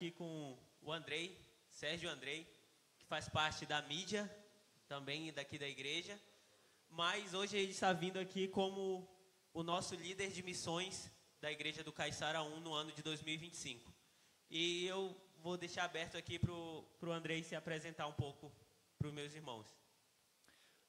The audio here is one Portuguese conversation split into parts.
aqui com o Andrei, Sérgio Andrei, que faz parte da mídia, também daqui da igreja. Mas hoje ele está vindo aqui como o nosso líder de missões da Igreja do Caiçara 1 no ano de 2025. E eu vou deixar aberto aqui para o Andrei se apresentar um pouco para os meus irmãos.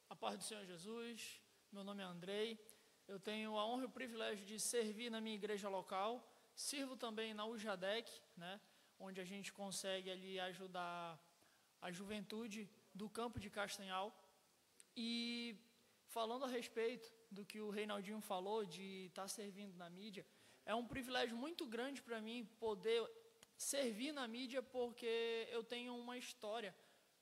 A paz do Senhor Jesus, meu nome é Andrei, eu tenho a honra e o privilégio de servir na minha igreja local, sirvo também na UJADEC, né, onde a gente consegue ali ajudar a juventude do campo de Castanhal. E falando a respeito do que o Reinaldinho falou, de estar servindo na mídia, é um privilégio muito grande para mim poder servir na mídia, porque eu tenho uma história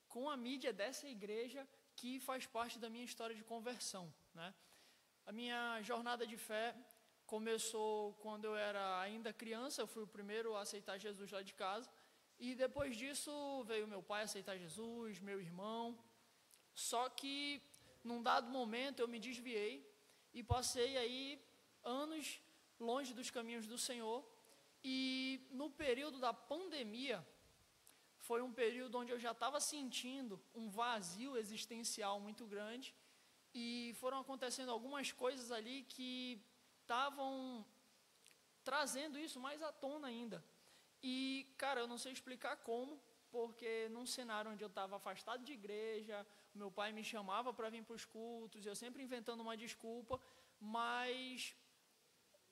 com a mídia dessa igreja que faz parte da minha história de conversão, né? A minha jornada de fé começou quando eu era ainda criança, eu fui o primeiro a aceitar Jesus lá de casa, e depois disso veio meu pai aceitar Jesus, meu irmão, só que num dado momento eu me desviei e passei aí anos longe dos caminhos do Senhor, e no período da pandemia, foi um período onde eu já estava sentindo um vazio existencial muito grande, e foram acontecendo algumas coisas ali que estavam trazendo isso mais à tona ainda. E, cara, eu não sei explicar como, porque num cenário onde eu estava afastado de igreja, meu pai me chamava para vir para os cultos, eu sempre inventando uma desculpa, mas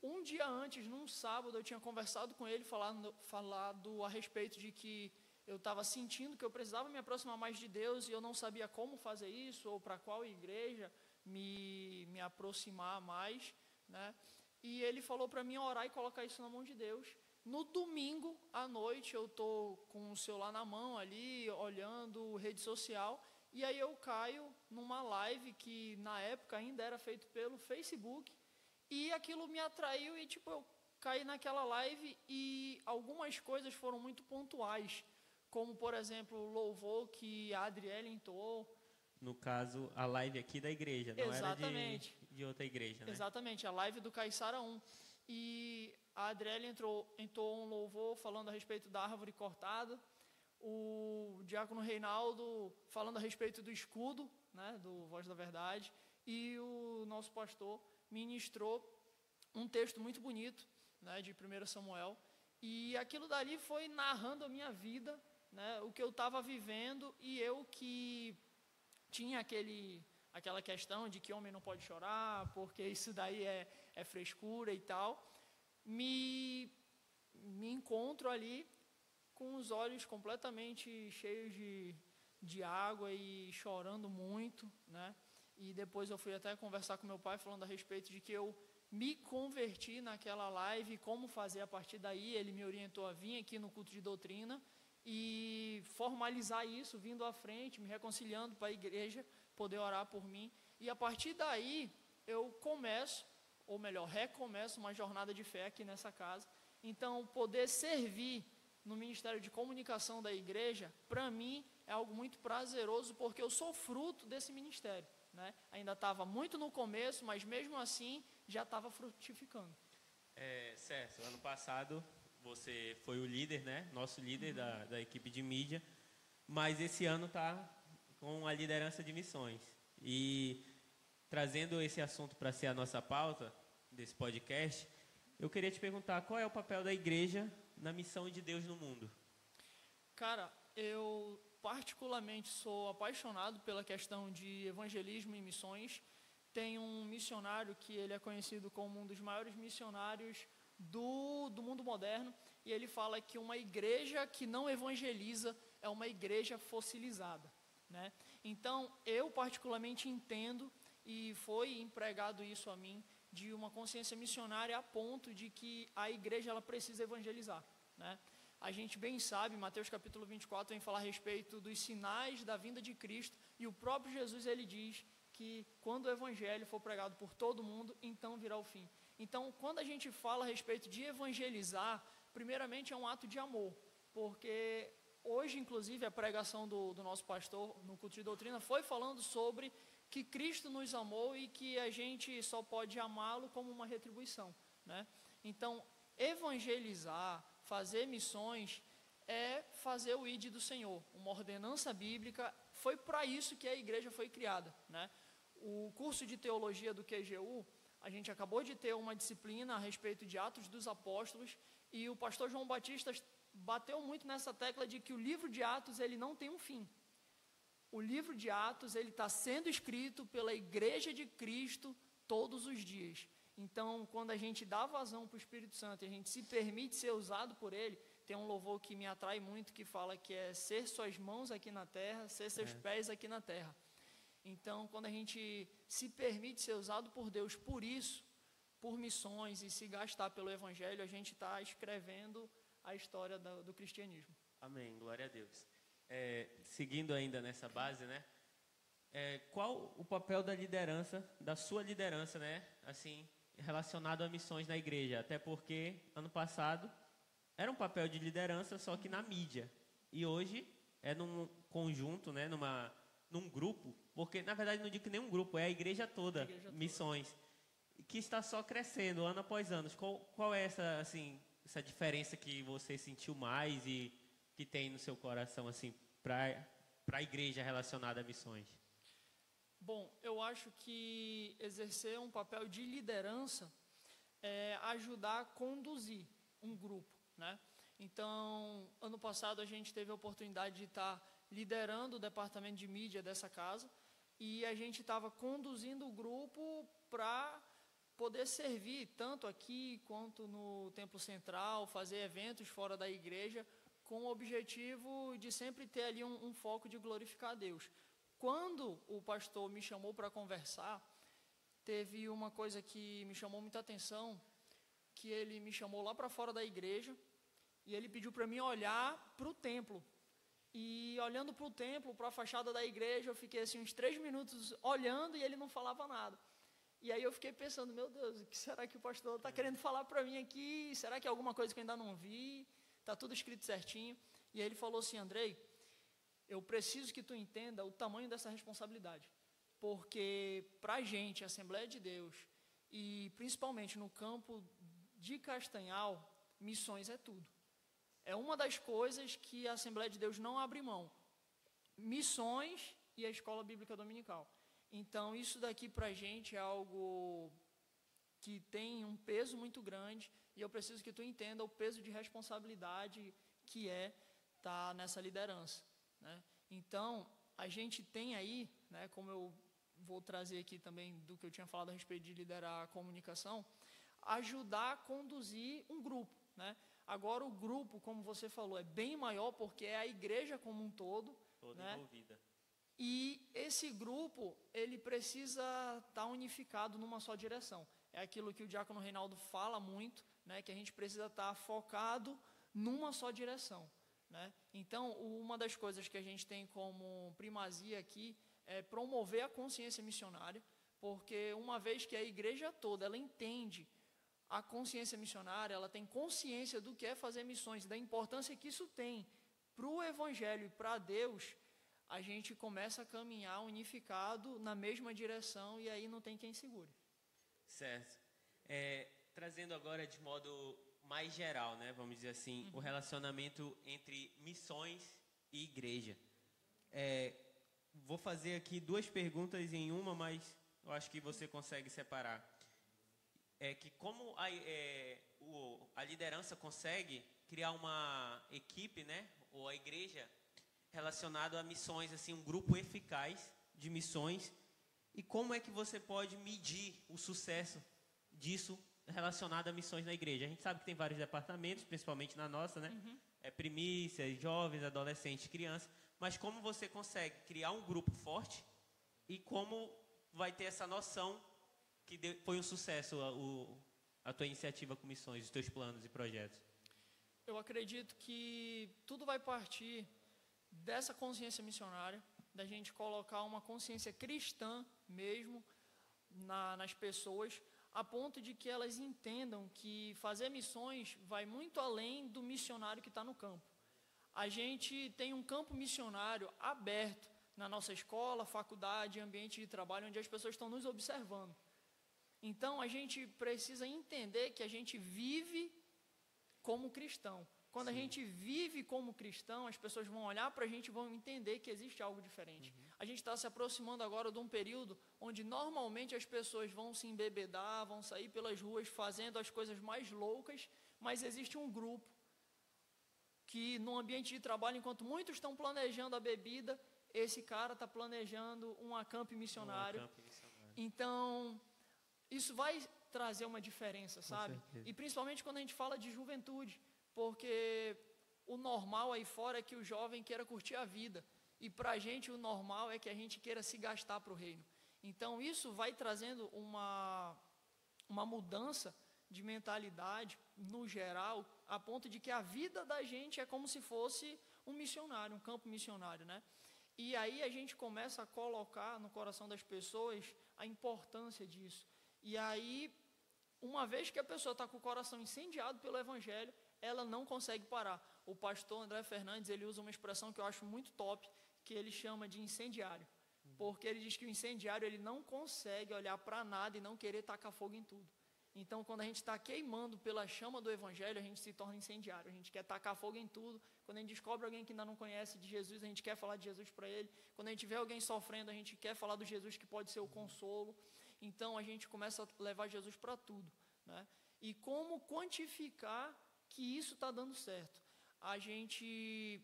um dia antes, num sábado, eu tinha conversado com ele, falado a respeito de que eu estava sentindo que eu precisava me aproximar mais de Deus e eu não sabia como fazer isso, ou para qual igreja me aproximar mais, né? E ele falou para mim orar e colocar isso na mão de Deus. No domingo à noite, eu estou com o celular na mão ali, olhando rede social, e aí eu caio numa live que na época ainda era feito pelo Facebook, e aquilo me atraiu e tipo, eu caí naquela live e algumas coisas foram muito pontuais, como por exemplo o louvor que a Adriele entoou. No caso, a live aqui da igreja, não Exatamente. Era de outra igreja, né? Exatamente, a live do Caiçara 1. E a Adriele entoou um louvor falando a respeito da árvore cortada, o diácono Reinaldo falando a respeito do escudo, né, do Voz da Verdade, e o nosso pastor ministrou um texto muito bonito, né, de 1 Samuel, e aquilo dali foi narrando a minha vida, né, o que eu estava vivendo, e eu que tinha aquela questão de que homem não pode chorar, porque isso daí é frescura e tal, me encontro ali com os olhos completamente cheios de água e chorando muito, né? E depois eu fui até conversar com meu pai falando a respeito de que eu me converti naquela live, como fazer a partir daí. Ele me orientou a vir aqui no culto de doutrina e formalizar isso, vindo à frente, me reconciliando para a igreja, poder orar por mim. E a partir daí eu recomeço uma jornada de fé aqui nessa casa. Então, poder servir no Ministério de Comunicação da igreja, para mim, é algo muito prazeroso, porque eu sou fruto desse ministério, né? Ainda estava muito no começo, mas mesmo assim, já estava frutificando. Certo, ano passado você foi o líder, né? Nosso líder da equipe de mídia, mas esse ano está com a liderança de missões. E trazendo esse assunto para ser a nossa pauta desse podcast, eu queria te perguntar qual é o papel da igreja na missão de Deus no mundo. Cara, eu particularmente sou apaixonado pela questão de evangelismo e missões. Tem um missionário que ele é conhecido como um dos maiores missionários do mundo moderno, e ele fala que uma igreja que não evangeliza é uma igreja fossilizada, né? Então, eu particularmente entendo, e foi empregado isso a mim, de uma consciência missionária a ponto de que a igreja ela precisa evangelizar, né? A gente bem sabe, Mateus capítulo 24 vem falar a respeito dos sinais da vinda de Cristo, e o próprio Jesus ele diz que quando o evangelho for pregado por todo mundo, então virá o fim. Então, quando a gente fala a respeito de evangelizar, primeiramente é um ato de amor, porque hoje, inclusive, a pregação do nosso pastor no culto de doutrina foi falando sobre que Cristo nos amou e que a gente só pode amá-lo como uma retribuição, né? Então, evangelizar, fazer missões, fazer o ID do Senhor, uma ordenança bíblica. Foi para isso que a igreja foi criada, né? O curso de teologia do QGU, a gente acabou de ter uma disciplina a respeito de Atos dos Apóstolos, e o pastor João Batista bateu muito nessa tecla de que o livro de Atos, ele não tem um fim. O livro de Atos, ele está sendo escrito pela igreja de Cristo todos os dias. Então, quando a gente dá vazão para o Espírito Santo e a gente se permite ser usado por ele, tem um louvor que me atrai muito, que fala que é ser suas mãos aqui na terra, ser seus pés aqui na terra. Então, quando a gente se permite ser usado por Deus por isso, por missões e se gastar pelo Evangelho, a gente está escrevendo a história do cristianismo. Amém, glória a Deus. Seguindo ainda nessa base, né? Qual o papel da liderança, da sua liderança, né? Assim, relacionado a missões na igreja? Até porque, ano passado, era um papel de liderança, só que na mídia. E hoje é num conjunto, né? Num grupo, porque, na verdade, não digo que nenhum grupo, é a igreja toda, missões, que está só crescendo, ano após ano. Qual é essa diferença que você sentiu mais e que tem no seu coração, assim, para a igreja relacionada a missões? Bom, eu acho que exercer um papel de liderança é ajudar a conduzir um grupo, né? Então, ano passado a gente teve a oportunidade de estar liderando o departamento de mídia dessa casa, e a gente estava conduzindo o grupo para poder servir tanto aqui quanto no Templo Central, fazer eventos fora da igreja, com o objetivo de sempre ter ali um foco de glorificar a Deus. Quando o pastor me chamou para conversar, teve uma coisa que me chamou muita atenção, que ele me chamou lá para fora da igreja, e ele pediu para mim olhar para o templo. E olhando para o templo, para a fachada da igreja, eu fiquei assim uns 3 minutos olhando e ele não falava nada. E aí eu fiquei pensando, meu Deus, o que será que o pastor está querendo falar para mim aqui? Será que é alguma coisa que eu ainda não vi? Está tudo escrito certinho. E aí ele falou assim, Andrei, eu preciso que tu entenda o tamanho dessa responsabilidade. Porque para a gente, Assembleia de Deus, e principalmente no campo de Castanhal, missões é tudo. É uma das coisas que a Assembleia de Deus não abre mão. Missões e a Escola Bíblica Dominical. Então, isso daqui para a gente é algo que tem um peso muito grande, e eu preciso que tu entenda o peso de responsabilidade que é estar nessa liderança, né? Então, a gente tem aí, né, como eu vou trazer aqui também do que eu tinha falado a respeito de liderar a comunicação, ajudar a conduzir um grupo, né? Agora, o grupo, como você falou, é bem maior porque é a igreja como um todo, toda, né, envolvida. E esse grupo, ele precisa estar unificado numa só direção. É aquilo que o diácono Reinaldo fala muito, né, que a gente precisa estar focado numa só direção, né? Então, uma das coisas que a gente tem como primazia aqui é promover a consciência missionária, porque uma vez que a igreja toda ela entende a consciência missionária, ela tem consciência do que é fazer missões, da importância que isso tem para o Evangelho e para Deus, a gente começa a caminhar unificado na mesma direção, e aí não tem quem segure. Certo. Trazendo agora de modo mais geral, né, vamos dizer assim, o relacionamento entre missões e igreja. Vou fazer aqui 2 perguntas em uma, mas eu acho que você consegue separar. Que como a liderança consegue criar uma equipe, né, ou a igreja relacionado a missões, assim, um grupo eficaz de missões, e como é que você pode medir o sucesso disso relacionado a missões na igreja? A gente sabe que tem vários departamentos, principalmente na nossa, né? Primícias, jovens, adolescentes, crianças, mas como você consegue criar um grupo forte e como vai ter essa noção que foi um sucesso a tua iniciativa com missões, os teus planos e projetos? Eu acredito que tudo vai partir dessa consciência missionária, da gente colocar uma consciência cristã mesmo nas pessoas, a ponto de que elas entendam que fazer missões vai muito além do missionário que está no campo. A gente tem um campo missionário aberto na nossa escola, faculdade, ambiente de trabalho, onde as pessoas estão nos observando. Então, a gente precisa entender que a gente vive como cristão, Quando a gente vive como cristão, as pessoas vão olhar para a gente e vão entender que existe algo diferente. A gente está se aproximando agora de um período onde normalmente as pessoas vão se embebedar, vão sair pelas ruas fazendo as coisas mais loucas, mas existe um grupo que no ambiente de trabalho, enquanto muitos estão planejando a bebida, esse cara está planejando um acampe missionário. Então, isso vai trazer uma diferença, sabe? E principalmente quando a gente fala de juventude, porque o normal aí fora é que o jovem queira curtir a vida, e para a gente o normal é que a gente queira se gastar para o reino. Então, isso vai trazendo uma mudança de mentalidade, no geral, a ponto de que a vida da gente é como se fosse um missionário, um campo missionário, né? E aí a gente começa a colocar no coração das pessoas a importância disso. E aí, uma vez que a pessoa está com o coração incendiado pelo Evangelho, ela não consegue parar. O pastor André Fernandes, ele usa uma expressão que eu acho muito top, que ele chama de incendiário. Porque ele diz que o incendiário, ele não consegue olhar para nada e não querer tacar fogo em tudo. Então, quando a gente está queimando pela chama do Evangelho, a gente se torna incendiário. A gente quer tacar fogo em tudo. Quando a gente descobre alguém que ainda não conhece de Jesus, a gente quer falar de Jesus para ele. Quando a gente vê alguém sofrendo, a gente quer falar do Jesus que pode ser o consolo. Então, a gente começa a levar Jesus para tudo, né? E como quantificar que isso está dando certo? A gente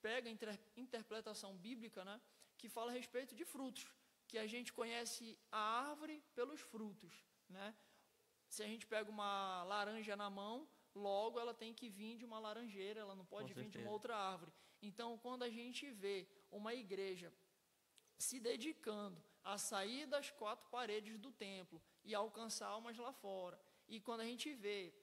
pega a interpretação bíblica, né, que fala a respeito de frutos, que a gente conhece a árvore pelos frutos, né? Se a gente pega uma laranja na mão, logo ela tem que vir de uma laranjeira, ela não pode vir de uma outra árvore. Então, quando a gente vê uma igreja se dedicando a sair das quatro paredes do templo e alcançar almas lá fora, e quando a gente vê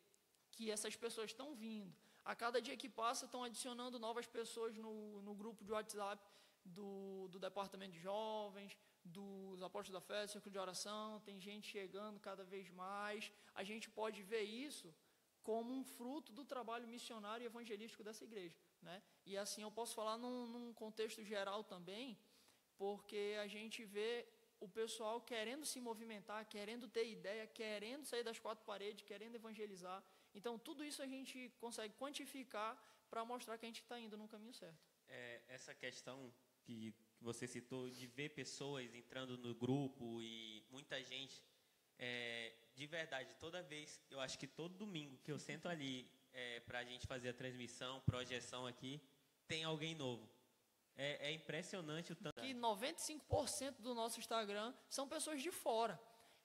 que essas pessoas estão vindo, a cada dia que passa estão adicionando novas pessoas no grupo de WhatsApp do departamento de jovens, dos apóstolos da fé, círculo de oração, tem gente chegando cada vez mais. A gente pode ver isso como um fruto do trabalho missionário e evangelístico dessa igreja, né? E assim eu posso falar num contexto geral também, porque a gente vê o pessoal querendo se movimentar, querendo ter ideia, querendo sair das quatro paredes, querendo evangelizar. Então, tudo isso a gente consegue quantificar para mostrar que a gente está indo no caminho certo. Essa questão que você citou de ver pessoas entrando no grupo e muita gente, de verdade, toda vez, eu acho que todo domingo que eu sento ali para a gente fazer a transmissão, projeção aqui, tem alguém novo. É impressionante o tanto. Que 95% do nosso Instagram são pessoas de fora.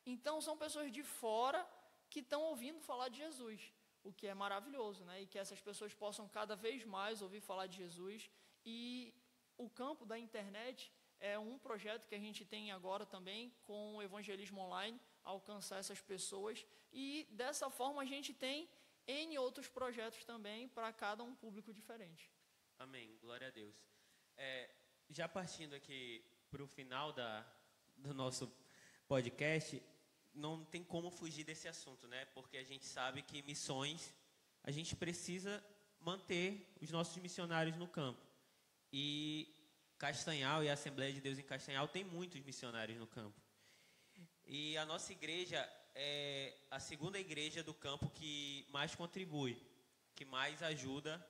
Então, são pessoas de fora que estão ouvindo falar de Jesus, o que é maravilhoso, né? E que essas pessoas possam cada vez mais ouvir falar de Jesus. E o campo da internet é um projeto que a gente tem agora também com o evangelismo online, alcançar essas pessoas. E dessa forma a gente tem N outros projetos também para cada um público diferente. Amém, glória a Deus. Já partindo aqui para o final do nosso podcast, não tem como fugir desse assunto, né? Porque a gente sabe que missões, a gente precisa manter os nossos missionários no campo. E Castanhal e a Assembleia de Deus em Castanhal tem muitos missionários no campo. E a nossa igreja é a segunda igreja do campo que mais contribui, que mais ajuda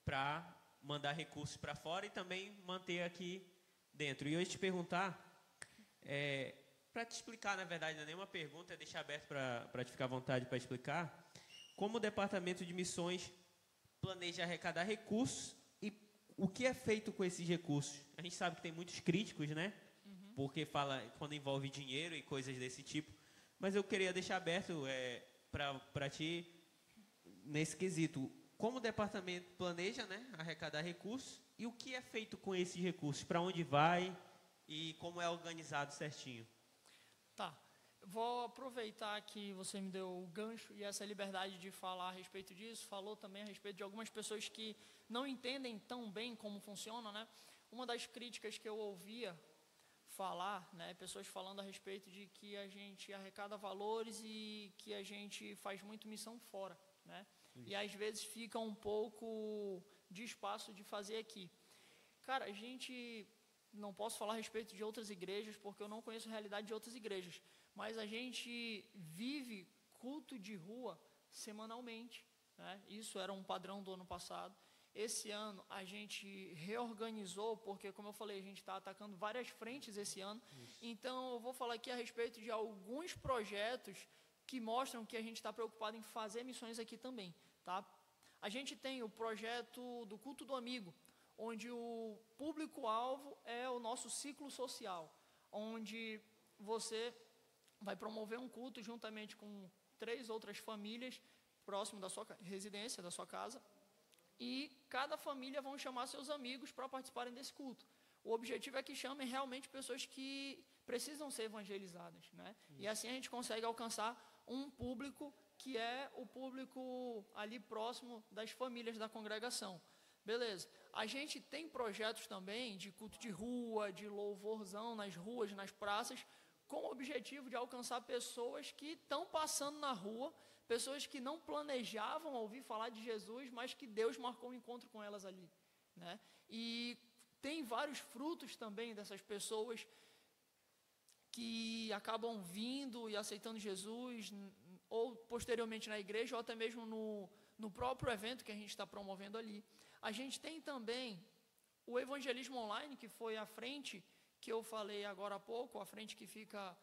para mandar recursos para fora e também manter aqui dentro. E eu ia te perguntar, para te explicar, na verdade, não é nenhuma pergunta, é deixar aberto para te ficar à vontade para explicar, como o Departamento de Missões planeja arrecadar recursos e o que é feito com esses recursos. A gente sabe que tem muitos críticos, né? Porque fala quando envolve dinheiro e coisas desse tipo, mas eu queria deixar aberto para ti nesse quesito. Como o departamento planeja, né, arrecadar recursos e o que é feito com esses recursos, para onde vai e como é organizado certinho. Tá, vou aproveitar que você me deu o gancho e essa liberdade de falar a respeito disso, falou também a respeito de algumas pessoas que não entendem tão bem como funciona, né? Uma das críticas que eu ouvia falar, né, pessoas falando a respeito de que a gente arrecada valores e que a gente faz muito missão fora, né? E às vezes fica um pouco de espaço de fazer aqui. Cara, a gente, não posso falar a respeito de outras igrejas, porque eu não conheço a realidade de outras igrejas, mas a gente vive culto de rua semanalmente, né? Isso era um padrão do ano passado. Esse ano a gente reorganizou, porque, como eu falei, a gente está atacando várias frentes esse ano. Então, eu vou falar aqui a respeito de alguns projetos que mostram que a gente está preocupado em fazer missões aqui também, tá? A gente tem o projeto do Culto do Amigo, onde o público-alvo é o nosso ciclo social, onde você vai promover um culto juntamente com 3 outras famílias próximo da sua residência, da sua casa, e cada família vão chamar seus amigos para participarem desse culto. O objetivo é que chamem realmente pessoas que precisam ser evangelizadas, né? E assim a gente consegue alcançar um público que é o público ali próximo das famílias da congregação. Beleza. A gente tem projetos também de culto de rua, de louvorzão nas ruas, nas praças, com o objetivo de alcançar pessoas que estão passando na rua, pessoas que não planejavam ouvir falar de Jesus, mas que Deus marcou um encontro com elas ali, né? E tem vários frutos também dessas pessoas que acabam vindo e aceitando Jesus, ou posteriormente na igreja, ou até mesmo no próprio evento que a gente está promovendo ali. A gente tem também o evangelismo online, que foi a frente que eu falei agora há pouco, a frente que fica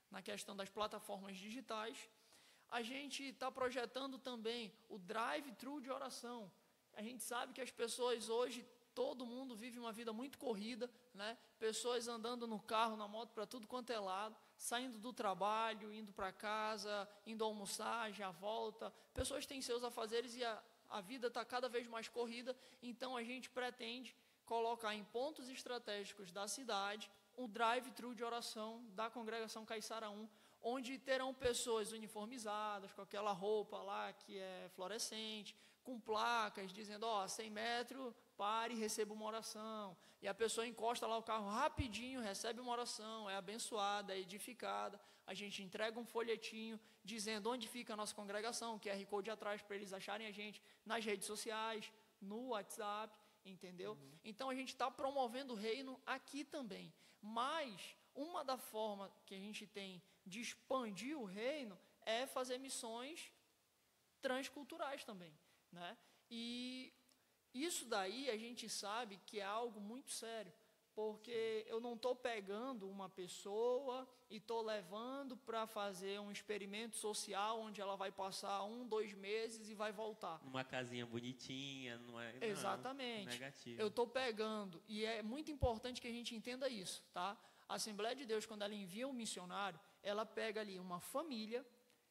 na questão das plataformas digitais. A gente está projetando também o drive-thru de oração. A gente sabe que as pessoas hoje, todo mundo vive uma vida muito corrida, né? Pessoas andando no carro, na moto, para tudo quanto é lado, saindo do trabalho, indo para casa, indo almoçar, já volta. Pessoas têm seus afazeres e a vida está cada vez mais corrida, então a gente pretende colocar em pontos estratégicos da cidade um drive-thru de oração da congregação Caiçara 1, onde terão pessoas uniformizadas, com aquela roupa lá que é fluorescente, com placas dizendo, 100 metros, pare e receba uma oração. E a pessoa encosta lá o carro rapidinho, recebe uma oração, é abençoada, é edificada. A gente entrega um folhetinho dizendo onde fica a nossa congregação, QR Code atrás para eles acharem a gente nas redes sociais, no WhatsApp, entendeu? Então a gente está promovendo o reino aqui também. Mas uma da formas que a gente tem de expandir o reino é fazer missões transculturais também, né? E isso daí a gente sabe que é algo muito sério, porque eu não estou pegando uma pessoa e estou levando para fazer um experimento social onde ela vai passar 1, 2 meses e vai voltar. Uma casinha bonitinha, não é? Exatamente. Não, negativo. Eu estou pegando, e é muito importante que a gente entenda isso, tá? A Assembleia de Deus, quando ela envia um missionário, ela pega ali uma família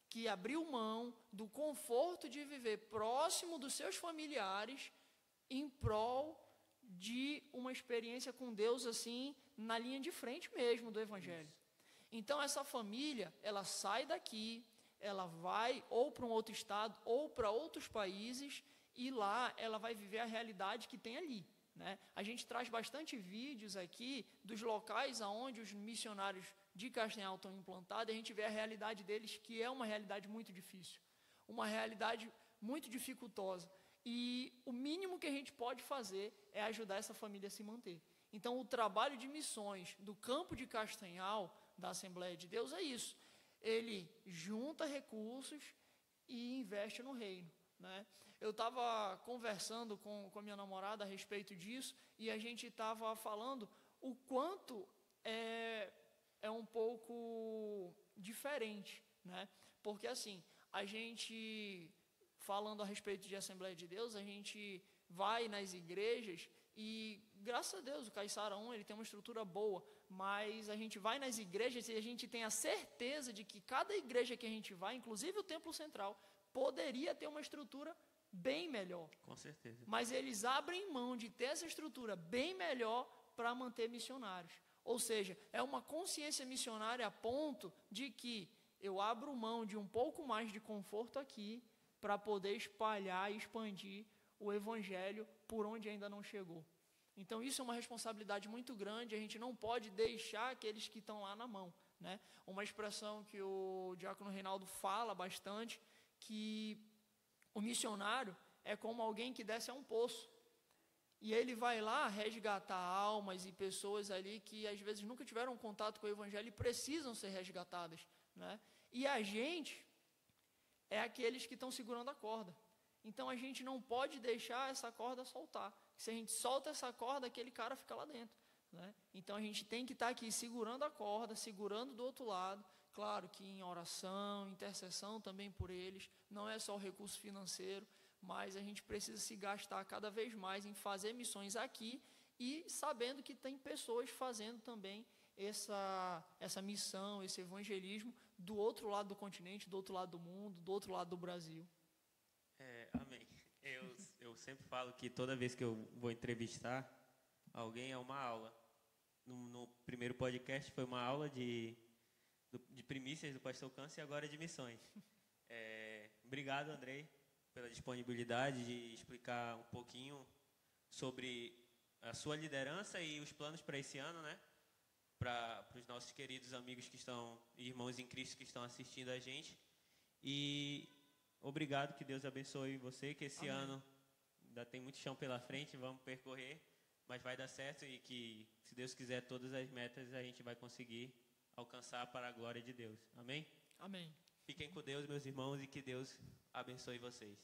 que abriu mão do conforto de viver próximo dos seus familiares em prol de uma experiência com Deus, assim, na linha de frente mesmo do Evangelho. Então, essa família, ela sai daqui, ela vai ou para um outro estado ou para outros países e lá ela vai viver a realidade que tem ali, né? A gente traz bastante vídeos aqui dos locais aonde os missionários de Castanhal estão implantados e a gente vê a realidade deles, que é uma realidade muito difícil, uma realidade muito dificultosa. E o mínimo que a gente pode fazer é ajudar essa família a se manter. Então, o trabalho de missões do campo de Castanhal, da Assembleia de Deus, é isso. Ele junta recursos e investe no reino, né? Eu estava conversando com a minha namorada a respeito disso e a gente estava falando o quanto é um pouco diferente, né? Porque, assim, a gente, falando a respeito de Assembleia de Deus, a gente vai nas igrejas e, graças a Deus, o Caiçara 1, ele tem uma estrutura boa, mas a gente vai nas igrejas e a gente tem a certeza de que cada igreja que a gente vai, inclusive o Templo Central, poderia ter uma estrutura bem melhor. Com certeza. Mas eles abrem mão de ter essa estrutura bem melhor para manter missionários. Ou seja, é uma consciência missionária a ponto de que eu abro mão de um pouco mais de conforto aqui para poder espalhar e expandir o Evangelho por onde ainda não chegou. Então, isso é uma responsabilidade muito grande, a gente não pode deixar aqueles que estão lá na mão, né? Uma expressão que o diácono Reinaldo fala bastante, que o missionário é como alguém que desce a um poço, e ele vai lá resgatar almas e pessoas ali que às vezes nunca tiveram contato com o Evangelho e precisam ser resgatadas, né? E a gente é aqueles que estão segurando a corda. Então a gente não pode deixar essa corda soltar. Se a gente solta essa corda, aquele cara fica lá dentro, né? Então a gente tem que estar aqui segurando a corda, segurando do outro lado. Claro que em oração, intercessão também por eles, não é só o recurso financeiro, mas a gente precisa se gastar cada vez mais em fazer missões aqui e sabendo que tem pessoas fazendo também essa missão, esse evangelismo do outro lado do continente, do outro lado do mundo, do outro lado do Brasil. Amém. Eu sempre falo que toda vez que eu vou entrevistar alguém é uma aula. No primeiro podcast foi uma aula de primícias do Pastor Câncer e agora de missões. Obrigado, Andrei, pela disponibilidade de explicar um pouquinho sobre a sua liderança e os planos para esse ano, né? Para os nossos queridos amigos que estão, irmãos em Cristo que estão assistindo a gente. E obrigado, que Deus abençoe você, que esse Amém. ano ainda tem muito chão pela frente, vamos percorrer, mas vai dar certo e que, se Deus quiser, todas as metas a gente vai conseguir alcançar para a glória de Deus. Amém? Amém. Fiquem com Deus, meus irmãos, e que Deus abençoe vocês.